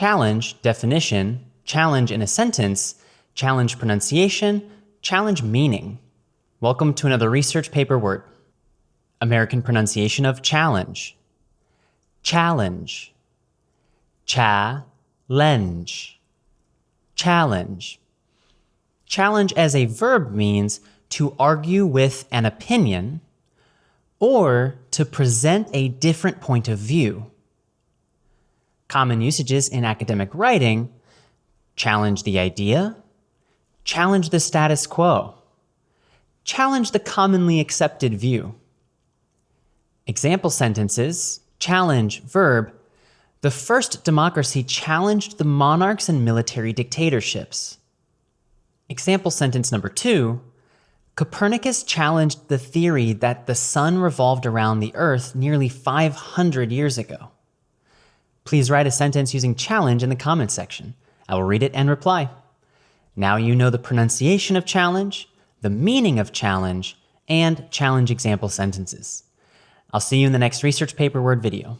challenge, definition, challenge in a sentence, challenge pronunciation, challenge meaning. Welcome to another research paper word. American pronunciation of challenge. Challenge. Cha-llenge. Challenge. Challenge as a verb means to argue with an opinion or to present a different point of view. Common usages in academic writing: challenge the idea, challenge the status quo, challenge the commonly accepted view. Example sentences: challenge, verb. The first democracy challenged the monarchs and military dictatorships. Example sentence number 2. Copernicus challenged the theory that the sun revolved around the earth nearly 500 years ago. Please write a sentence using challenge in the comments section. I will read it and reply. Now you know the pronunciation of challenge, the meaning of challenge, and challenge example sentences. I'll see you in the next research paper word video.